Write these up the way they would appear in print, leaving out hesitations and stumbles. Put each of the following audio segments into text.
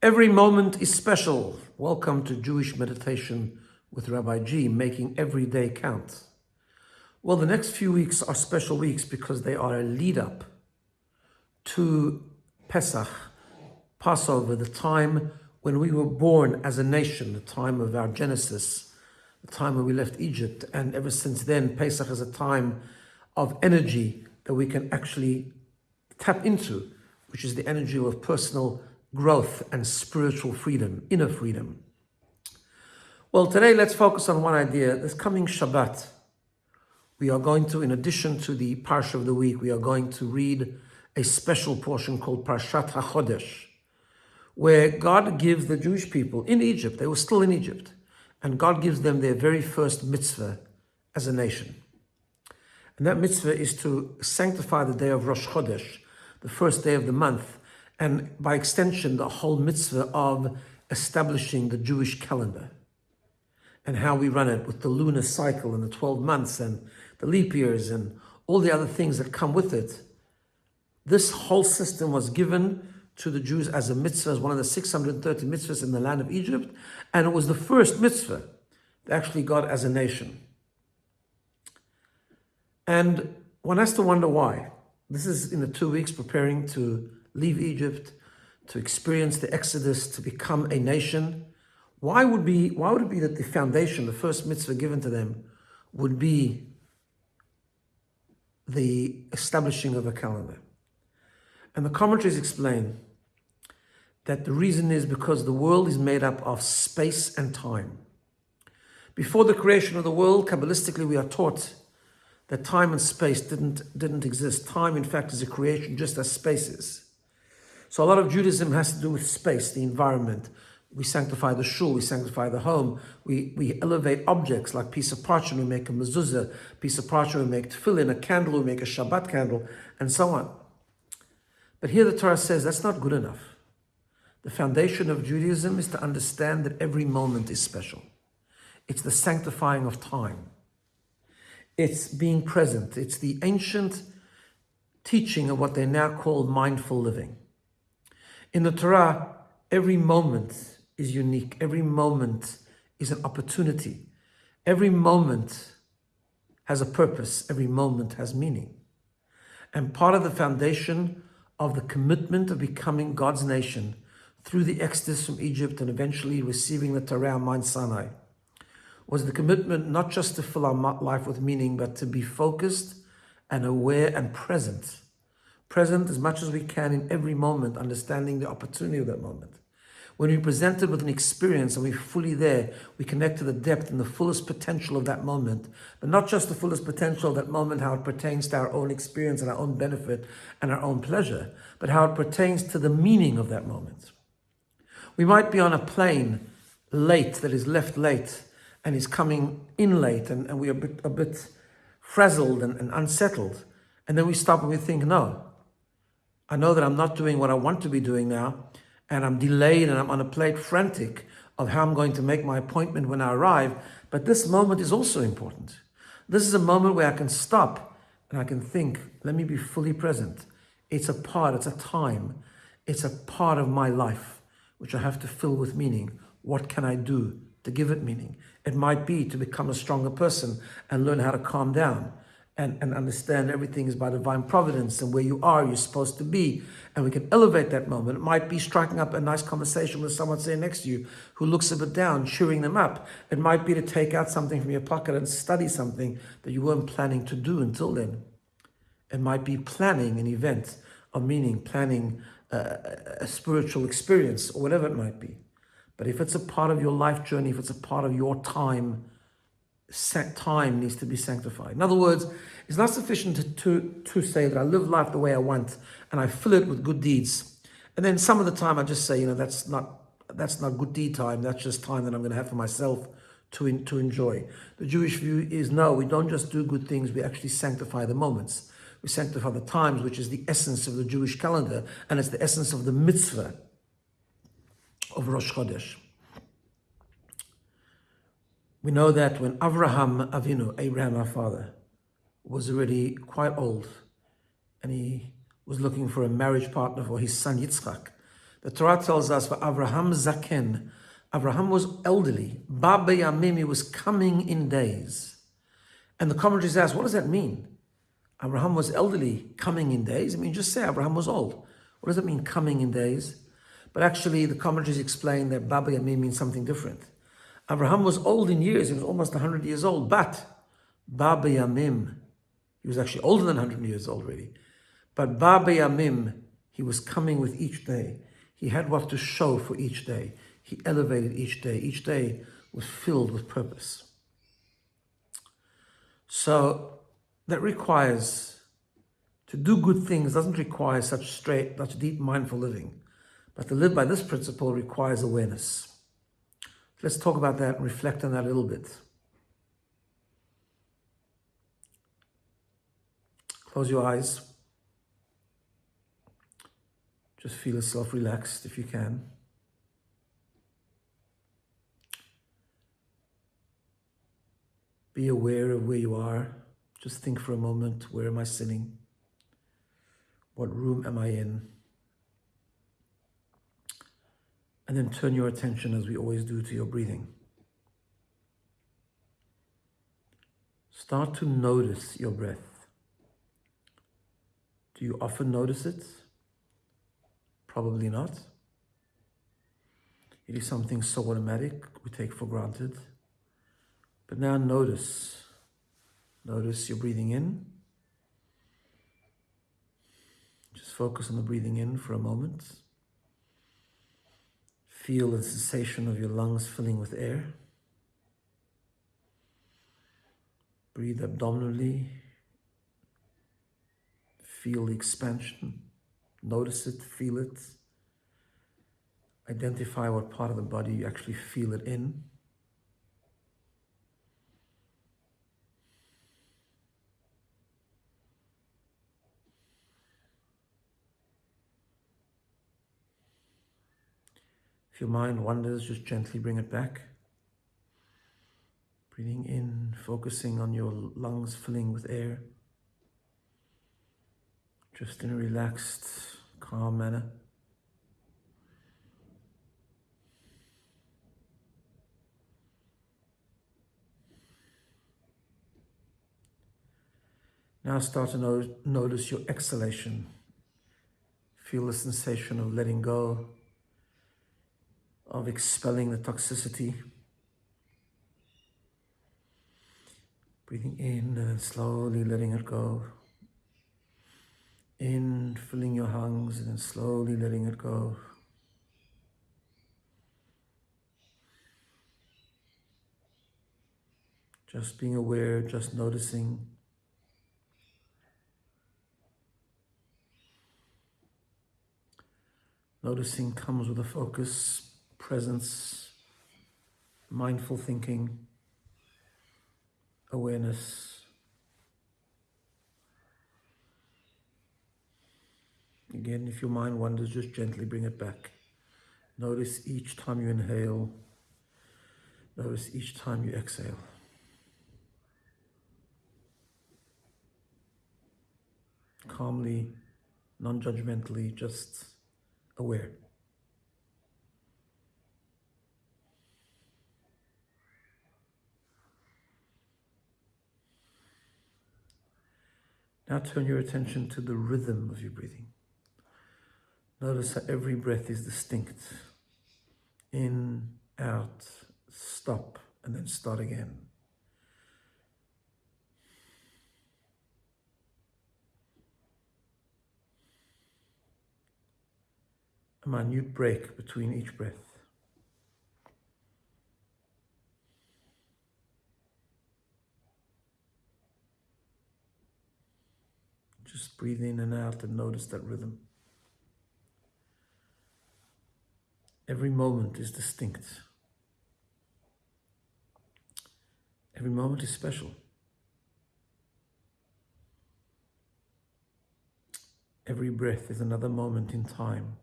Every moment is special. Welcome to Jewish Meditation with Rabbi G, making every day count. Well, the next few weeks are special weeks because they are a lead up to Pesach, Passover, the time when we were born as a nation, the time of our Genesis, the time when we left Egypt. And ever since then, Pesach is a time of energy that we can actually tap into, which is the energy of personal growth and spiritual freedom, inner freedom. Well, today let's focus on one idea. This coming Shabbat, we are going to, in addition to the Parsha of the week, we are going to read a special portion called Parshat HaChodesh, where God gives the Jewish people in Egypt, they were still in Egypt, and God gives them their very first mitzvah as a nation. And that mitzvah is to sanctify the day of Rosh Chodesh, the first day of the month, and by extension, the whole mitzvah of establishing the Jewish calendar and how we run it with the lunar cycle and the 12 months and the leap years and all the other things that come with it. This whole system was given to the Jews as a mitzvah, as one of the 630 mitzvahs in the land of Egypt, and it was the first mitzvah that actually got as a nation. And one has to wonder why. This is in the 2 weeks preparing to leave Egypt, to experience the Exodus, to become a nation. Why would it be that the foundation, the first mitzvah given to them, would be the establishing of a calendar? And the commentaries explain that the reason is because the world is made up of space and time. Before the creation of the world, Kabbalistically, we are taught that time and space didn't exist. Time, in fact, is a creation just as space is. So a lot of Judaism has to do with space, the environment. We sanctify the shul, we sanctify the home, we elevate objects like piece of parchment, we make a mezuzah, piece of parchment, we make tefillin, a candle, we make a Shabbat candle, and so on. But here the Torah says that's not good enough. The foundation of Judaism is to understand that every moment is special. It's the sanctifying of time. It's being present. It's the ancient teaching of what they now call mindful living. In the Torah, every moment is unique. Every moment is an opportunity. Every moment has a purpose. Every moment has meaning. And part of the foundation of the commitment of becoming God's nation through the Exodus from Egypt and eventually receiving the Torah on Mount Sinai was the commitment not just to fill our life with meaning, but to be focused and aware and present. Present as much as we can in every moment, understanding the opportunity of that moment. When we're presented with an experience and we're fully there, we connect to the depth and the fullest potential of that moment, but not just the fullest potential of that moment, how it pertains to our own experience and our own benefit and our own pleasure, but how it pertains to the meaning of that moment. We might be on a plane late, that is left late, and is coming in late, and we are a bit frazzled and unsettled. And then we stop and we think, no, I know that I'm not doing what I want to be doing now, and I'm delayed and I'm on a plate frantic of how I'm going to make my appointment when I arrive. But this moment is also important. This is a moment where I can stop and I can think, let me be fully present. It's a time, it's a part of my life, which I have to fill with meaning. What can I do to give it meaning? It might be to become a stronger person and learn how to calm down and understand everything is by divine providence, and where you are, you're supposed to be, and we can elevate that moment. It might be striking up a nice conversation with someone sitting next to you who looks a bit down, cheering them up. It might be to take out something from your pocket and study something that you weren't planning to do until then. It might be planning an event of meaning, planning a spiritual experience, or whatever it might be. But if it's a part of your life journey, if it's a part of your time, time needs to be sanctified. In other words, it's not sufficient to say that I live life the way I want and I fill it with good deeds. And then some of the time I just say, that's not good deed time. That's just time that I'm going to have for myself to enjoy. The Jewish view is no, we don't just do good things, we actually sanctify the moments. We sanctify the times, which is the essence of the Jewish calendar, and it's the essence of the mitzvah of Rosh Chodesh. We know that when Avraham Avinu, Abraham our father, was already quite old and he was looking for a marriage partner for his son Yitzchak, The Torah tells us for Abraham Zaken, Abraham was elderly. Baba Yamim, he was coming in days. And the commentaries ask, what does that mean? Abraham was elderly, coming in days. I mean, just say Abraham was old. What does that mean, coming in days? But actually, the commentaries explain that Baba Yamim means something different. Abraham was old in years. He was almost 100 years old. But Baba Yamim, he was actually older than 100 years old already. But Baba Yamim, he was coming with each day. He had what to show for each day. He elevated each day. Each day was filled with purpose. So that requires, to do good things doesn't require such deep mindful living. But to live by this principle requires awareness. Let's talk about that and reflect on that a little bit. Close your eyes. Just feel yourself relaxed if you can. Be aware of where you are. Just think for a moment, where am I sitting? What room am I in? And then turn your attention, as we always do, to your breathing. Start to notice your breath. Do you often notice it? Probably not. It is something so automatic we take for granted. But now notice you're breathing in. Just focus on the breathing in for a moment. Feel the sensation of your lungs filling with air. Breathe abdominally. Feel the expansion. Notice it, feel it. Identify what part of the body you actually feel it in. If your mind wanders, just gently bring it back. Breathing in, focusing on your lungs filling with air. Just in a relaxed, calm manner. Now start to notice your exhalation. Feel the sensation of letting go, of expelling the toxicity. Breathing in and then slowly letting it go. In, filling your lungs and then slowly letting it go. Just being aware, just noticing. Noticing comes with a focus, presence, mindful thinking, awareness. Again, if your mind wanders, just gently bring it back. Notice each time you inhale. Notice each time you exhale. Calmly, non-judgmentally, just aware. Now turn your attention to the rhythm of your breathing. Notice how every breath is distinct. In, out, stop, and then start again. A minute break between each breath. Just breathe in and out and notice that rhythm. Every moment is distinct. Every moment is special. Every breath is another moment in time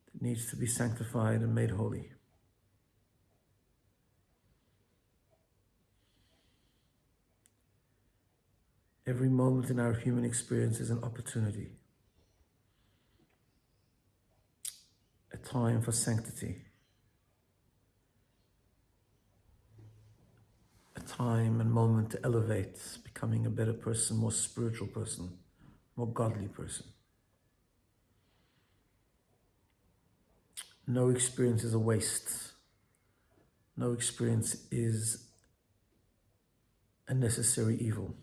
that needs to be sanctified and made holy. Every moment in our human experience is an opportunity. time for sanctity, a time and moment to elevate, becoming a better person, more spiritual person, more godly person. No experience is a waste. No experience is a necessary evil.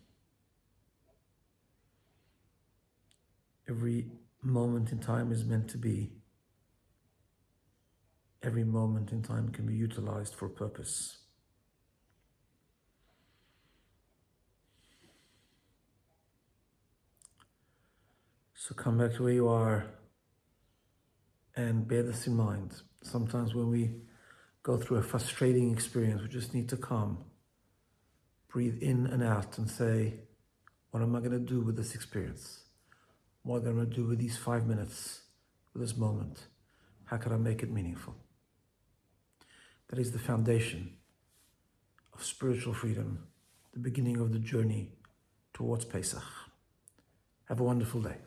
Every moment in time is meant to be. Every moment in time can be utilized for a purpose. So come back to where you are and bear this in mind. Sometimes when we go through a frustrating experience, we just need to calm, breathe in and out and say, what am I going to do with this experience? What am I going to do with these 5 minutes, with this moment? How can I make it meaningful? That is the foundation of spiritual freedom, the beginning of the journey towards Pesach. Have a wonderful day.